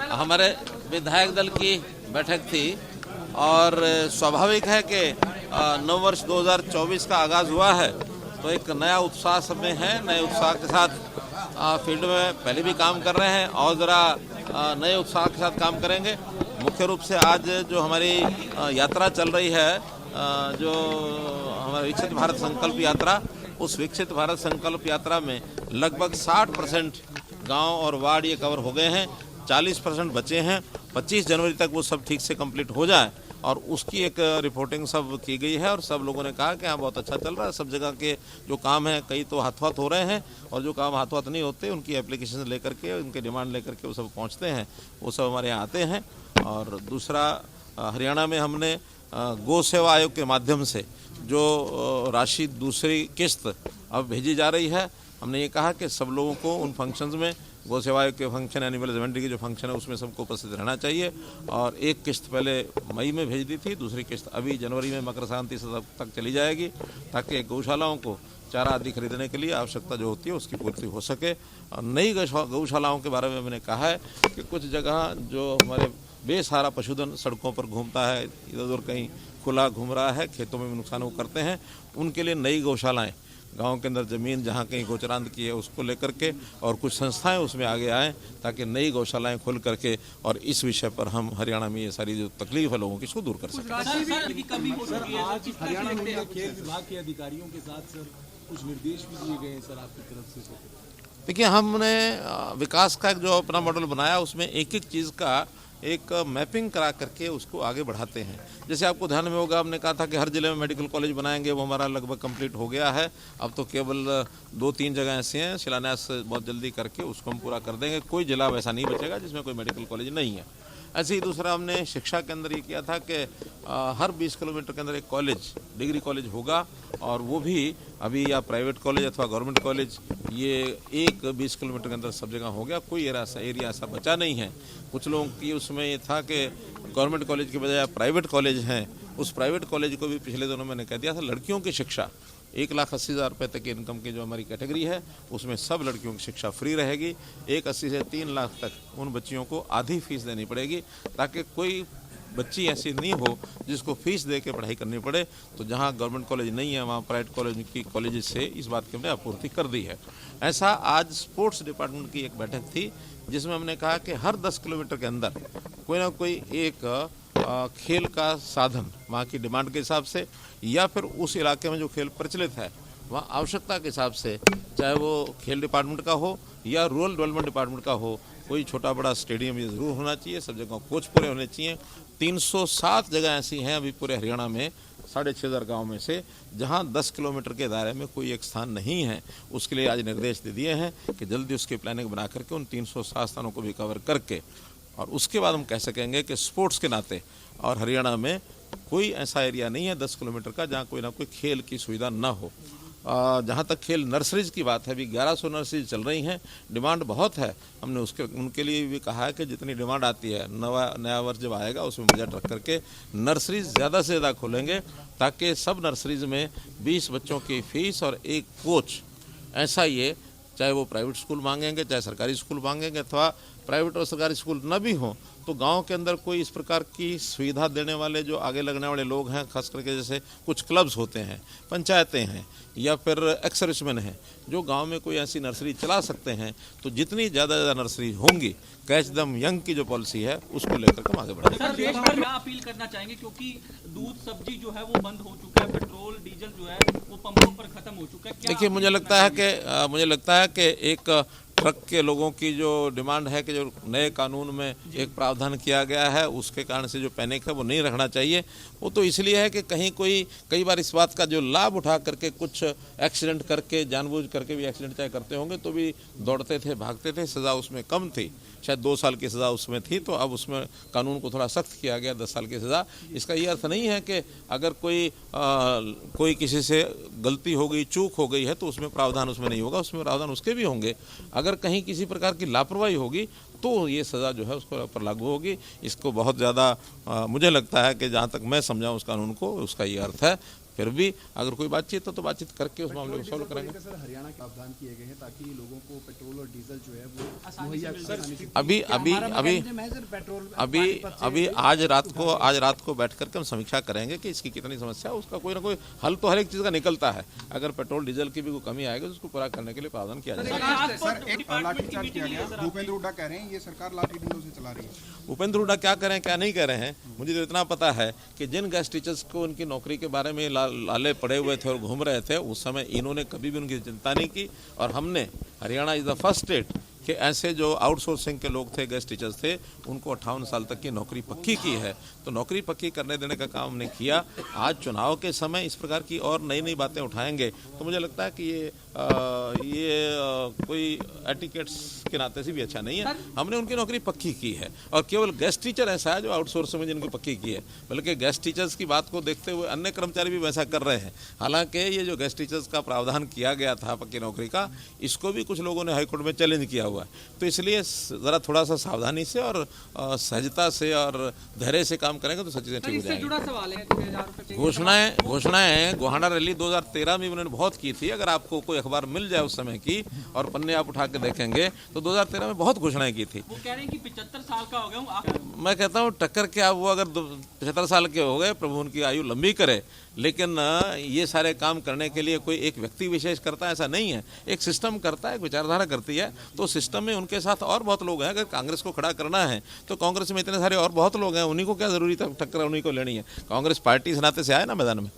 हमारे विधायक दल की बैठक थी और स्वाभाविक है कि नव वर्ष 2024 का आगाज़ हुआ है तो एक नया उत्साह सब में है। नए उत्साह के साथ फील्ड में पहले भी काम कर रहे हैं और ज़रा नए उत्साह के साथ काम करेंगे। मुख्य रूप से आज जो हमारी यात्रा चल रही है, जो हमारा विकसित भारत संकल्प यात्रा, उस विकसित भारत संकल्प यात्रा में लगभग 60% गांव और वार्ड ये कवर हो गए हैं। 40% बचे हैं। 25 जनवरी तक वो सब ठीक से कंप्लीट हो जाए और उसकी एक रिपोर्टिंग सब की गई है और सब लोगों ने कहा कि हाँ बहुत अच्छा चल रहा है। सब जगह के जो काम हैं कई तो हाथ हो रहे हैं और जो काम हाथ नहीं होते उनकी एप्लीकेशन लेकर के, उनके डिमांड लेकर के वो सब पहुँचते हैं, वो सब हमारे यहाँ आते हैं। और दूसरा, हरियाणा में हमने गौ सेवा आयोग के माध्यम से जो राशि दूसरी किस्त अब भेजी जा रही है, हमने ये कहा कि सब लोगों को उन फंक्शंस में, गौ सेवा आयोग के फंक्शन, एनिमल हस्बेंड्री के जो फंक्शन है उसमें सबको उपस्थित रहना चाहिए। और एक किस्त पहले मई में भेज दी थी, दूसरी किस्त अभी जनवरी में मकर संक्रांति तक चली जाएगी, ताकि गौशालाओं को चारा आदि खरीदने के लिए आवश्यकता जो होती है उसकी पूर्ति हो सके। और नई गौशालाओं के बारे में मैंने कहा है कि कुछ जगह जो हमारे बेसहारा पशुधन सड़कों पर घूमता है, इधर उधर कहीं खुला घूम रहा है, खेतों में भी नुकसान वो करते हैं, उनके लिए नई गौशालाएं, गांव के अंदर ज़मीन जहां कहीं गोचरांत की है उसको लेकर के और कुछ संस्थाएं उसमें आगे आएँ ताकि नई गौशालाएं खोल करके और इस विषय पर हम हरियाणा में ये सारी जो तकलीफ है लोगों की इसको दूर कर सकें। हरियाणा में खेल विभाग के अधिकारियों के साथ सर कुछ निर्देश भी दिए गए हैं सर आपकी तरफ से। देखिए, हमने विकास का जो अपना मॉडल बनाया उसमें एक एक चीज़ का एक मैपिंग करा करके उसको आगे बढ़ाते हैं। जैसे आपको ध्यान में होगा, हमने कहा था कि हर जिले में मेडिकल कॉलेज बनाएंगे, वो हमारा लगभग कंप्लीट हो गया है। अब तो केवल 2-3 जगह ऐसी हैं, शिलान्यास बहुत जल्दी करके उसको हम पूरा कर देंगे। कोई जिला वैसा नहीं बचेगा जिसमें कोई मेडिकल कॉलेज नहीं है। ऐसे ही दूसरा, हमने शिक्षा के अंदर ये किया था कि हर 20 किलोमीटर के अंदर एक कॉलेज, डिग्री कॉलेज होगा और वो भी अभी या प्राइवेट कॉलेज अथवा गवर्नमेंट कॉलेज, ये एक 20 किलोमीटर के अंदर सब जगह हो गया। कोई एरिया ऐसा बचा नहीं है। कुछ लोगों की उसमें ये था कि गवर्नमेंट कॉलेज के बजाय प्राइवेट कॉलेज हैं, उस प्राइवेट कॉलेज को भी पिछले दिनों मैंने कह दिया था, लड़कियों की शिक्षा 1,80,000 रुपये तक की इनकम की जो हमारी कैटेगरी है उसमें सब लड़कियों की शिक्षा फ्री रहेगी। 1,80,000 से 3 लाख तक उन बच्चियों को आधी फीस देनी पड़ेगी, ताकि कोई बच्ची ऐसी नहीं हो जिसको फीस दे के पढ़ाई करनी पड़े। तो जहाँ गवर्नमेंट कॉलेज नहीं है वहाँ प्राइवेट कॉलेज से इस बात की हमने आपूर्ति कर दी है। ऐसा आज स्पोर्ट्स डिपार्टमेंट की एक बैठक थी जिसमें हमने कहा कि हर 10 किलोमीटर के अंदर कोई ना कोई एक खेल का साधन वहाँ की डिमांड के हिसाब से या फिर उस इलाके में जो खेल प्रचलित है वहाँ आवश्यकता के हिसाब से, चाहे वो खेल डिपार्टमेंट का हो या रूरल डेवलपमेंट डिपार्टमेंट का हो, कोई छोटा बड़ा स्टेडियम ये ज़रूर होना चाहिए। सब जगह कोच पूरे होने चाहिए। 307 जगह ऐसी हैं अभी पूरे हरियाणा में 6,500 गाँव में से जहाँ 10 किलोमीटर के दायरे में कोई एक स्थान नहीं है। उसके लिए आज निर्देश दे दिए हैं कि जल्दी उसकी प्लानिंग बना करके उन 307 स्थानों को भी कवर करके और उसके बाद हम कह सकेंगे कि स्पोर्ट्स के नाते और हरियाणा में कोई ऐसा एरिया नहीं है 10 किलोमीटर का जहाँ कोई ना कोई खेल की सुविधा ना हो। जहाँ तक खेल नर्सरीज की बात है, अभी 1100 नर्सरीज चल रही हैं। डिमांड बहुत है। हमने उनके लिए भी कहा है कि जितनी डिमांड आती है, नया वर्ष जब आएगा उसमें बजट रख करके नर्सरीज ज़्यादा से ज़्यादा खोलेंगे, ताकि सब नर्सरीज में 20 बच्चों की फीस और एक कोच, ऐसा ये, चाहे वो प्राइवेट स्कूल मांगेंगे, चाहे सरकारी स्कूल मांगेंगे, अथवा प्राइवेट और सरकारी स्कूल न भी हों तो गांव के अंदर कोई इस प्रकार की सुविधा देने वाले जो आगे लगने वाले लोग हैं, खास करके जैसे कुछ क्लब्स होते हैं, पंचायतें हैं या फिर एक्स सर्विसमैन हैं जो गांव में कोई ऐसी नर्सरी चला सकते हैं, तो जितनी ज़्यादा नर्सरी होंगी, कैच दम यंग की जो पॉलिसी है उसको लेकर हम आगे बढ़ेंगे। सर, देश भर में अपील करना चाहेंगे क्योंकि दूध सब्जी जो है वो बंद हो चुका है, पेट्रोल डीजल जो है वो पंपों पर खत्म हो चुका है। देखिए, मुझे लगता है कि एक ट्रक के लोगों की जो डिमांड है कि जो नए कानून में एक प्रावधान किया गया है उसके कारण से जो पैनिक है वो नहीं रखना चाहिए। वो तो इसलिए है कि कई बार इस बात का जो लाभ उठा करके कुछ एक्सीडेंट करके, जानबूझ करके भी एक्सीडेंट चाहे करते होंगे तो भी दौड़ते थे, भागते थे, सज़ा उसमें कम थी, शायद 2 साल की सज़ा उसमें थी, तो अब उसमें कानून को थोड़ा सख्त किया गया, 10 साल की सज़ा। इसका ये अर्थ नहीं है कि अगर कोई किसी से गलती हो गई, चूक हो गई है तो उसमें प्रावधान उसमें नहीं होगा, उसमें प्रावधान उसके भी होंगे। अगर कहीं किसी प्रकार की लापरवाही होगी तो ये सज़ा जो है उसको पर लागू होगी। इसको बहुत ज़्यादा मुझे लगता है कि जहाँ तक मैं समझाऊँ उस कानून को, उसका ये अर्थ है फिर भी अगर कोई बातचीत हो तो बातचीत करके उस मामले को सॉल्व करेंगे। सर हरियाणा के प्रावधान किए गए हैं ताकि लोगों को पेट्रोल और डीजल जो है वो मुहैया अभी आज रात को बैठ करके हम समीक्षा करेंगे कि इसकी कितनी समस्या है, उसका कोई ना कोई हल तो हर एक चीज़ का निकलता है। अगर पेट्रोल डीजल की भी कोई कमी आएगी तो उसको पूरा करने के लिए प्रावधान किया जाएगा। सर एक लाठीचार्ज किया गया, भूपेंद्र हुड्डा कह रहे हैं ये सरकार लाठी डंडों से चला रही है। भूपेंद्र हुड्डा क्या करें क्या नहीं कह रहे हैं, मुझे तो इतना पता है कि जिन गेस्ट टीचर्स को उनकी नौकरी के बारे में लाले पड़े हुए थे और घूम रहे थे, उस समय इन्होंने कभी भी उनकी चिंता नहीं की। और हमने, Haryana is the first state कि ऐसे जो आउटसोर्सिंग के लोग थे, गेस्ट टीचर्स थे, उनको 58 साल तक की नौकरी पक्की की है। तो नौकरी पक्की करने देने का काम हमने किया। आज चुनाव के समय इस प्रकार की और नई नई बातें उठाएंगे तो मुझे लगता है कि ये कोई एटिकेट्स के नाते से भी अच्छा नहीं है। हमने उनकी नौकरी पक्की की है और केवल गेस्ट टीचर ऐसा है जो आउटसोर्सिंग में जिनकी पक्की की है, बल्कि गेस्ट टीचर्स की बात को देखते हुए अन्य कर्मचारी भी वैसा कर रहे हैं। हालांकि ये जो गेस्ट टीचर्स का प्रावधान किया गया था पक्की नौकरी का, इसको भी कुछ लोगों ने हाईकोर्ट में चैलेंज किया हुआ है। तो इसलिए ज़रा थोड़ा सा सावधानी से और सहजता से और धैर्य से काम करेंगे तो सब चीज़ें ठीक हो जाएंगी। जुड़ा सवाल है, घोषणाएं गोहाना रैली 2013 में उन्होंने बहुत की थी। अगर आपको कोई अखबार मिल जाए उस समय की और पन्ने आप उठा के देखेंगे तो 2013 में बहुत घोषणाएं की थी। वो कह रहे हैं कि 75 साल का हो गया हूँ। मैं कहता हूँ टक्कर क्या, वो अगर 75 साल के हो गए, प्रभु उनकी आयु लंबी करे, लेकिन ये सारे काम करने के लिए कोई एक व्यक्ति विशेष करता है ऐसा नहीं है। एक सिस्टम करता है, एक विचारधारा करती है। तो सिस्टम में उनके साथ और बहुत लोग हैं। अगर कांग्रेस को खड़ा करना है तो कांग्रेस में इतने सारे और बहुत लोग हैं, उन्हीं को क्या जरूरी टक्कर उन्हीं को लेनी है। कांग्रेस पार्टी इस नाते से आए ना मैदान में।